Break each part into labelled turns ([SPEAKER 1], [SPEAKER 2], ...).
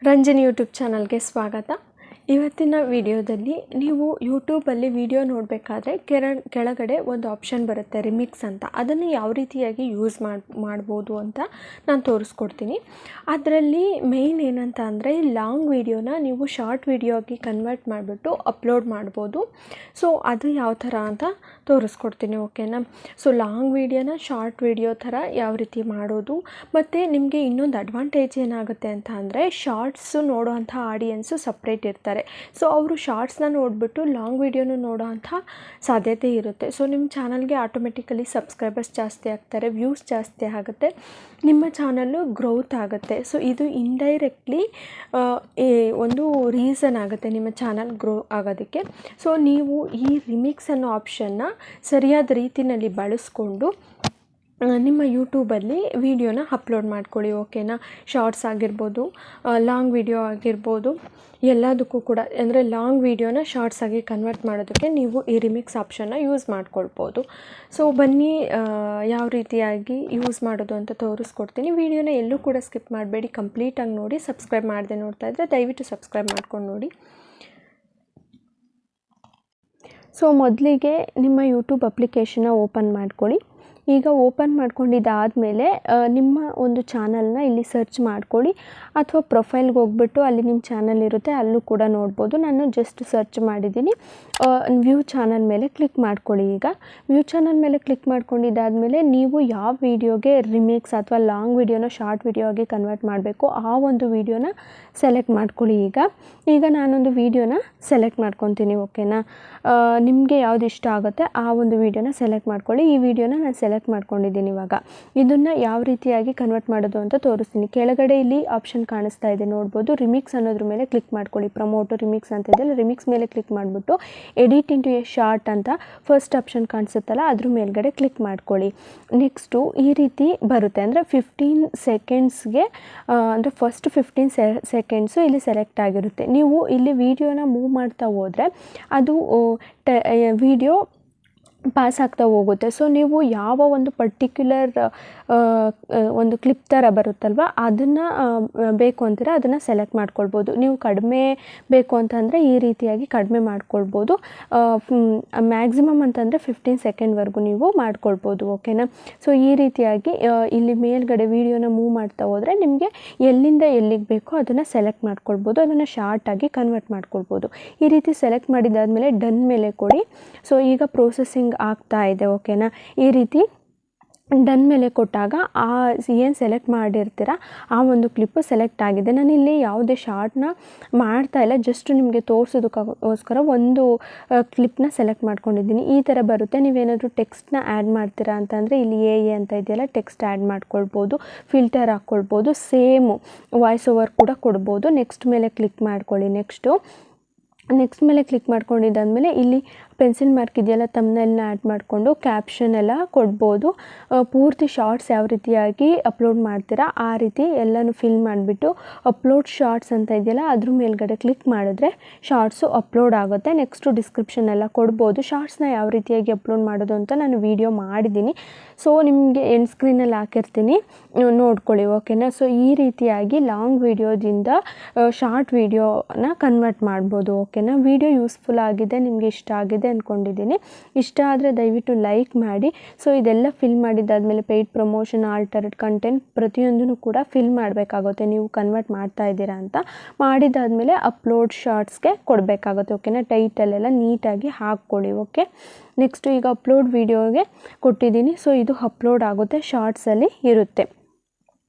[SPEAKER 1] Ranjani YouTube ಚಾನಲ್ಗೆ ಸ್ವಾಗತ. ಇವತ್ತಿನ ವಿಡಿಯೋದಲ್ಲಿ ನೀವು ಯೂಟ್ಯೂಬಲ್ಲಿ ವಿಡಿಯೋ ನೋಡಬೇಕಾದ್ರೆ ಕೆಳಗಡೆ ಒಂದು ಆಪ್ಷನ್ ಬರುತ್ತೆ ರಿಮಿಕ್ಸ್ ಅಂತ. ಅದನ್ನು ಯಾವ ರೀತಿಯಾಗಿ ಯೂಸ್ ಮಾಡ್ಬೋದು ಅಂತ ನಾನು ತೋರಿಸ್ಕೊಡ್ತೀನಿ. ಅದರಲ್ಲಿ ಮೇಯ್ನ್ ಏನಂತ ಅಂದರೆ ಲಾಂಗ್ ವಿಡಿಯೋನ ನೀವು ಶಾರ್ಟ್ ವಿಡಿಯೋಗೆ ಕನ್ವರ್ಟ್ ಮಾಡಿಬಿಟ್ಟು ಅಪ್ಲೋಡ್ ಮಾಡ್ಬೋದು. ಸೊ ಅದು ಯಾವ ಥರ ಅಂತ ತೋರಿಸ್ಕೊಡ್ತೀನಿ, ಓಕೆನಾ. ಸೊ ಲಾಂಗ್ ವಿಡಿಯೋನ ಶಾರ್ಟ್ ವಿಡಿಯೋ ಥರ ಯಾವ ರೀತಿ ಮಾಡೋದು, ಮತ್ತು ನಿಮಗೆ ಇನ್ನೊಂದು ಅಡ್ವಾಂಟೇಜ್ ಏನಾಗುತ್ತೆ ಅಂತ ಅಂದರೆ ಶಾರ್ಟ್ಸು ನೋಡೋವಂಥ ಆಡಿಯನ್ಸು ಸಪ್ರೇಟ್ ಇರ್ತಾರೆ. ಸೊ ಅವರು ಶಾರ್ಟ್ಸ್ನ ನೋಡಿಬಿಟ್ಟು ಲಾಂಗ್ ವಿಡಿಯೋನು ನೋಡೋ ಅಂಥ ಸಾಧ್ಯತೆ ಇರುತ್ತೆ. ಸೊ ನಿಮ್ಮ ಚಾನಲ್ಗೆ ಆಟೋಮೆಟಿಕಲಿ ಸಬ್ಸ್ಕ್ರೈಬರ್ಸ್ ಜಾಸ್ತಿ ಆಗ್ತಾರೆ, ವ್ಯೂಸ್ ಜಾಸ್ತಿ ಆಗುತ್ತೆ, ನಿಮ್ಮ ಚಾನಲ್ಲು ಗ್ರೋತ್ ಆಗುತ್ತೆ. ಸೊ ಇದು ಇಂಡೈರೆಕ್ಟ್ಲಿ ಒಂದು ರೀಸನ್ ಆಗುತ್ತೆ ನಿಮ್ಮ ಚಾನಲ್ ಗ್ರೋ ಆಗೋದಕ್ಕೆ. ಸೊ ನೀವು ಈ ರಿಮಿಕ್ಸ್ ಅನ್ನೋ ಆಪ್ಷನ್ನ ಸರಿಯಾದ ರೀತಿಯಲ್ಲಿ ಬಳಸ್ಕೊಂಡು ನಿಮ್ಮ ಯೂಟ್ಯೂಬಲ್ಲಿ ವಿಡಿಯೋನ ಅಪ್ಲೋಡ್ ಮಾಡ್ಕೊಳ್ಳಿ, ಓಕೆನಾ. ಶಾರ್ಟ್ಸ್ ಆಗಿರ್ಬೋದು, ಲಾಂಗ್ ವಿಡಿಯೋ ಆಗಿರ್ಬೋದು, ಎಲ್ಲದಕ್ಕೂ ಕೂಡ ಅಂದರೆ ಲಾಂಗ್ ವಿಡಿಯೋನ ಶಾರ್ಟ್ಸ್ ಆಗಿ ಕನ್ವರ್ಟ್ ಮಾಡೋದಕ್ಕೆ ನೀವು ಈ ರಿಮಿಕ್ಸ್ ಆಪ್ಷನ್ನ ಯೂಸ್ ಮಾಡ್ಕೊಳ್ಬೋದು. ಸೊ ಬನ್ನಿ ಯಾವ ರೀತಿಯಾಗಿ ಯೂಸ್ ಮಾಡೋದು ಅಂತ ತೋರಿಸ್ಕೊಡ್ತೀನಿ. ವಿಡಿಯೋನ ಎಲ್ಲೂ ಕೂಡ ಸ್ಕಿಪ್ ಮಾಡಬೇಡಿ, ಕಂಪ್ಲೀಟಾಗಿ ನೋಡಿ. ಸಬ್ಸ್ಕ್ರೈಬ್ ಮಾಡದೆ ನೋಡ್ತಾ ಇದ್ದರೆ ದಯವಿಟ್ಟು ಸಬ್ಸ್ಕ್ರೈಬ್ ಮಾಡ್ಕೊಂಡು ನೋಡಿ. ಸೊ ಮೊದಲಿಗೆ ನಿಮ್ಮ ಯೂಟ್ಯೂಬ್ ಅಪ್ಲಿಕೇಶನ್ನ ಓಪನ್ ಮಾಡ್ಕೊಳ್ಳಿ. ಈಗ ಓಪನ್ ಮಾಡ್ಕೊಂಡಿದ್ದಾದಮೇಲೆ ನಿಮ್ಮ ಒಂದು ಚಾನಲ್ನ ಇಲ್ಲಿ ಸರ್ಚ್ ಮಾಡ್ಕೊಳ್ಳಿ, ಅಥವಾ ಪ್ರೊಫೈಲ್ಗೆ ಹೋಗ್ಬಿಟ್ಟು ಅಲ್ಲಿ ನಿಮ್ಮ ಚಾನಲ್ ಇರುತ್ತೆ, ಅಲ್ಲೂ ಕೂಡ ನೋಡ್ಬೋದು. ನಾನು ಜಸ್ಟ್ ಸರ್ಚ್ ಮಾಡಿದ್ದೀನಿ. ವ್ಯೂ ಚಾನಲ್ ಮೇಲೆ ಕ್ಲಿಕ್ ಮಾಡ್ಕೊಳ್ಳಿ. ಈಗ ವ್ಯೂ ಚಾನಲ್ ಮೇಲೆ ಕ್ಲಿಕ್ ಮಾಡ್ಕೊಂಡಿದ್ದಾದಮೇಲೆ ನೀವು ಯಾವ ವಿಡಿಯೋಗೆ ರಿಮಿಕ್ಸ್ ಅಥವಾ ಲಾಂಗ್ ವಿಡಿಯೋನ ಶಾರ್ಟ್ ವಿಡಿಯೋ ಆಗಿ ಕನ್ವರ್ಟ್ ಮಾಡಬೇಕು ಆ ಒಂದು ವಿಡಿಯೋನ ಸೆಲೆಕ್ಟ್ ಮಾಡ್ಕೊಳ್ಳಿ. ಈಗ ನಾನೊಂದು ವಿಡಿಯೋನ ಸೆಲೆಕ್ಟ್ ಮಾಡ್ಕೊತೀನಿ, ಓಕೆನಾ. ನಿಮಗೆ ಯಾವ್ದು ಇಷ್ಟ ಆಗುತ್ತೆ ಆ ಒಂದು ವಿಡಿಯೋನ ಸೆಲೆಕ್ಟ್ ಮಾಡ್ಕೊಳ್ಳಿ. ಈ ವಿಡಿಯೋನ ನಾನು ಸೆಲೆಕ್ಟ್ ಮಾಡ್ಕೊಂಡಿದ್ದೀನಿ. ಇವಾಗ ಇದನ್ನು ಯಾವ ರೀತಿಯಾಗಿ ಕನ್ವರ್ಟ್ ಮಾಡೋದು ಅಂತ ತೋರಿಸ್ತೀನಿ. ಕೆಳಗಡೆ ಇಲ್ಲಿ ಆಪ್ಷನ್ ಕಾಣಿಸ್ತಾ ಇದೆ, ನೋಡ್ಬೋದು. ರಿಮಿಕ್ಸ್ ಅನ್ನೋದ್ರ ಮೇಲೆ ಕ್ಲಿಕ್ ಮಾಡ್ಕೊಳ್ಳಿ. ಪ್ರಮೋಟು ರಿಮಿಕ್ಸ್ ಅಂತ ಇದೆ, ರಿಮಿಕ್ಸ್ ಮೇಲೆ ಕ್ಲಿಕ್ ಮಾಡಿಬಿಟ್ಟು ಎಡಿಟ್ ಇಂಟು ಎ ಶಾರ್ಟ್ ಅಂತ ಫಸ್ಟ್ ಆಪ್ಷನ್ ಕಾಣಿಸುತ್ತಲ್ಲ ಅದ್ರ ಮೇಲ್ಗಡೆ ಕ್ಲಿಕ್ ಮಾಡ್ಕೊಳ್ಳಿ. ನೆಕ್ಸ್ಟು ಈ ರೀತಿ ಬರುತ್ತೆ, ಅಂದರೆ 15 ಸೆಕೆಂಡ್ಸ್ಗೆ ಅಂದರೆ ಫಸ್ಟ್ 15 ಸೆಕೆಂಡ್ಸು ಇಲ್ಲಿ ಸೆಲೆಕ್ಟ್ ಆಗಿರುತ್ತೆ. ನೀವು ಇಲ್ಲಿ ವಿಡಿಯೋನ ಮೂವ್ ಮಾಡ್ತಾ ಹೋದರೆ ಅದು ವಿಡಿಯೋ ಪಾಸ್ ಆಗ್ತಾ ಹೋಗುತ್ತೆ. ಸೊ ನೀವು ಯಾವ ಒಂದು ಪರ್ಟಿಕ್ಯುಲರ್ ಒಂದು ಕ್ಲಿಪ್ ಥರ ಬರುತ್ತಲ್ವ ಅದನ್ನು ಬೇಕು ಅಂತೀರ ಅದನ್ನು ಸೆಲೆಕ್ಟ್ ಮಾಡ್ಕೊಳ್ಬೋದು. ನೀವು ಕಡಿಮೆ ಬೇಕು ಅಂತಂದರೆ ಈ ರೀತಿಯಾಗಿ ಕಡಿಮೆ ಮಾಡ್ಕೊಳ್ಬೋದು. ಮ್ಯಾಕ್ಸಿಮಮ್ ಅಂತಂದರೆ 15 ಸೆಕೆಂಡ್ವರೆಗೂ ನೀವು ಮಾಡ್ಕೊಳ್ಬೋದು, ಓಕೆನಾ. ಸೊ ಈ ರೀತಿಯಾಗಿ ಇಲ್ಲಿ ಮೇಲ್ಗಡೆ ವಿಡಿಯೋನ ಮೂವ್ ಮಾಡ್ತಾ ಹೋದರೆ ನಿಮಗೆ ಎಲ್ಲಿಂದ ಎಲ್ಲಿಗೆ ಬೇಕೋ ಅದನ್ನು ಸೆಲೆಕ್ಟ್ ಮಾಡ್ಕೊಳ್ಬೋದು, ಅದನ್ನು ಶಾರ್ಟಾಗಿ ಕನ್ವರ್ಟ್ ಮಾಡ್ಕೊಳ್ಬೋದು. ಈ ರೀತಿ ಸೆಲೆಕ್ಟ್ ಮಾಡಿದಾದಮೇಲೆ ಡನ್ ಮೇಲೆ ಕೊಡಿ. ಸೊ ಈಗ ಪ್ರೋಸೆಸಿಂಗ್ ಆಗ್ತಾ ಇದೆ, ಓಕೆನಾ. ಈ ರೀತಿ ಡನ್ ಮೇಲೆ ಕೊಟ್ಟಾಗ ಏನು ಸೆಲೆಕ್ಟ್ ಮಾಡಿರ್ತೀರ ಆ ಒಂದು ಕ್ಲಿಪ್ಪು ಸೆಲೆಕ್ಟ್ ಆಗಿದೆ. ನಾನಿಲ್ಲಿ ಯಾವುದೇ ಶಾರ್ಟ್ನ ಮಾಡ್ತಾ ಇಲ್ಲ, ಜಸ್ಟ್ ನಿಮಗೆ ತೋರಿಸೋದಕ್ಕೋಸ್ಕರ ಒಂದು ಕ್ಲಿಪ್ನ ಸೆಲೆಕ್ಟ್ ಮಾಡ್ಕೊಂಡಿದ್ದೀನಿ. ಈ ಥರ ಬರುತ್ತೆ. ನೀವೇನಾದರೂ ಟೆಕ್ಸ್ಟ್ನ ಆ್ಯಡ್ ಮಾಡ್ತೀರಾ ಅಂತಂದರೆ ಇಲ್ಲಿ ಎ ಅಂತ ಇದೆಯಲ್ಲ, ಟೆಕ್ಸ್ಟ್ ಆ್ಯಡ್ ಮಾಡ್ಕೊಳ್ಬೋದು, ಫಿಲ್ಟರ್ ಹಾಕ್ಕೊಳ್ಬೋದು, ಸೇಮು ವಾಯ್ಸ್ ಓವರ್ ಕೂಡ ಕೊಡ್ಬೋದು. ನೆಕ್ಸ್ಟ್ ಮೇಲೆ ಕ್ಲಿಕ್ ಮಾಡ್ಕೊಳ್ಳಿ. ನೆಕ್ಸ್ಟ್ ಮೇಲೆ ಕ್ಲಿಕ್ ಮಾಡ್ಕೊಂಡಿದ್ದಾದಮೇಲೆ ಇಲ್ಲಿ ಪೆನ್ಸಿಲ್ ಮಾರ್ಕ್ ಇದೆಯಲ್ಲ, ತಮ್ನೆಲ್ನ ಆ್ಯಡ್ ಮಾಡಿಕೊಂಡು ಕ್ಯಾಪ್ಷನ್ ಎಲ್ಲ ಕೊಡ್ಬೋದು. ಪೂರ್ತಿ ಶಾರ್ಟ್ಸ್ ಯಾವ ರೀತಿಯಾಗಿ ಅಪ್ಲೋಡ್ ಮಾಡ್ತೀರಾ ಆ ರೀತಿ ಎಲ್ಲನೂ ಫಿಲ್ ಮಾಡಿಬಿಟ್ಟು ಅಪ್ಲೋಡ್ ಶಾರ್ಟ್ಸ್ ಅಂತ ಇದೆಯಲ್ಲ ಅದ್ರ ಮೇಲ್ಗಡೆ ಕ್ಲಿಕ್ ಮಾಡಿದ್ರೆ ಶಾರ್ಟ್ಸು ಅಪ್ಲೋಡ್ ಆಗುತ್ತೆ. ನೆಕ್ಸ್ಟು ಡಿಸ್ಕ್ರಿಪ್ಷನ್ ಎಲ್ಲ ಕೊಡ್ಬೋದು. ಶಾರ್ಟ್ಸ್ನ ಯಾವ ರೀತಿಯಾಗಿ ಅಪ್ಲೋಡ್ ಮಾಡೋದು ಅಂತ ನಾನು ವಿಡಿಯೋ ಮಾಡಿದ್ದೀನಿ. ಸೊ ನಿಮಗೆ ಎಂಡ್ ಸ್ಕ್ರೀನಲ್ಲಿ ಹಾಕಿರ್ತೀನಿ, ನೋಡ್ಕೊಳ್ಳಿ, ಓಕೆನಾ. ಸೊ ಈ ರೀತಿಯಾಗಿ ಲಾಂಗ್ ವಿಡಿಯೋದಿಂದ ಶಾರ್ಟ್ ವಿಡಿಯೋನ ಕನ್ವರ್ಟ್ ಮಾಡ್ಬೋದು, ಓಕೆನಾ. ವಿಡಿಯೋ ಯೂಸ್ಫುಲ್ ಆಗಿದೆ, ನಿಮಗೆ ಇಷ್ಟ ಆಗಿದೆ ಅಂದ್ಕೊಂಡಿದ್ದೀನಿ. ಇಷ್ಟ ಆದರೆ ದಯವಿಟ್ಟು ಲೈಕ್ ಮಾಡಿ. ಸೊ ಇದೆಲ್ಲ ಫಿಲ್ ಮಾಡಿದ್ದಾದಮೇಲೆ ಪೇಯ್ಡ್ ಪ್ರಮೋಷನ್, ಆಲ್ಟರ್ಡ್ ಕಂಟೆಂಟ್ ಪ್ರತಿಯೊಂದೂ ಕೂಡ ಫಿಲ್ ಮಾಡಬೇಕಾಗುತ್ತೆ. ನೀವು ಕನ್ವರ್ಟ್ ಮಾಡ್ತಾ ಇದ್ದೀರಾ ಅಂತ ಮಾಡಿದ್ದಾದಮೇಲೆ ಅಪ್ಲೋಡ್ ಶಾರ್ಟ್ಸ್ಗೆ ಕೊಡಬೇಕಾಗುತ್ತೆ, ಓಕೆನಾ. ಟೈಟಲ್ ಎಲ್ಲ ನೀಟಾಗಿ ಹಾಕ್ಕೊಳ್ಳಿ, ಓಕೆ. ನೆಕ್ಸ್ಟು ಈಗ ಅಪ್ಲೋಡ್ ವಿಡಿಯೋಗೆ ಕೊಟ್ಟಿದ್ದೀನಿ. ಸೊ ಇದು ಅಪ್ಲೋಡ್ ಆಗುತ್ತೆ, ಶಾರ್ಟ್ಸಲ್ಲಿ ಇರುತ್ತೆ,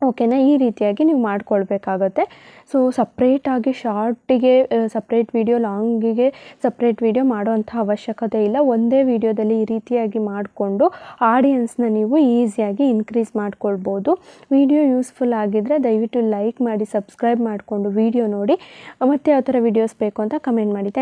[SPEAKER 1] ಓಕೆನಾ. ಈ ರೀತಿಯಾಗಿ ನೀವು ಮಾಡ್ಕೊಳ್ಬೇಕಾಗತ್ತೆ. ಸೊ ಸಪ್ರೇಟಾಗಿ ಶಾರ್ಟಿಗೆ ಸಪ್ರೇಟ್ ವಿಡಿಯೋ, ಲಾಂಗಿಗೆ ಸಪ್ರೇಟ್ ವಿಡಿಯೋ ಮಾಡೋವಂಥ ಅವಶ್ಯಕತೆ ಇಲ್ಲ. ಒಂದೇ ವಿಡಿಯೋದಲ್ಲಿ ಈ ರೀತಿಯಾಗಿ ಮಾಡಿಕೊಂಡು ಆಡಿಯನ್ಸ್ನ ನೀವು ಈಸಿಯಾಗಿ ಇನ್ಕ್ರೀಸ್ ಮಾಡ್ಕೊಳ್ಬೋದು. ವಿಡಿಯೋ ಯೂಸ್ಫುಲ್ ಆಗಿದ್ದರೆ ದಯವಿಟ್ಟು ಲೈಕ್ ಮಾಡಿ, ಸಬ್ಸ್ಕ್ರೈಬ್ ಮಾಡಿಕೊಂಡು ವಿಡಿಯೋ ನೋಡಿ. ಮತ್ತು ಯಾವ ಥರ ವಿಡಿಯೋಸ್ ಬೇಕು ಅಂತ ಕಮೆಂಟ್ ಮಾಡಿ.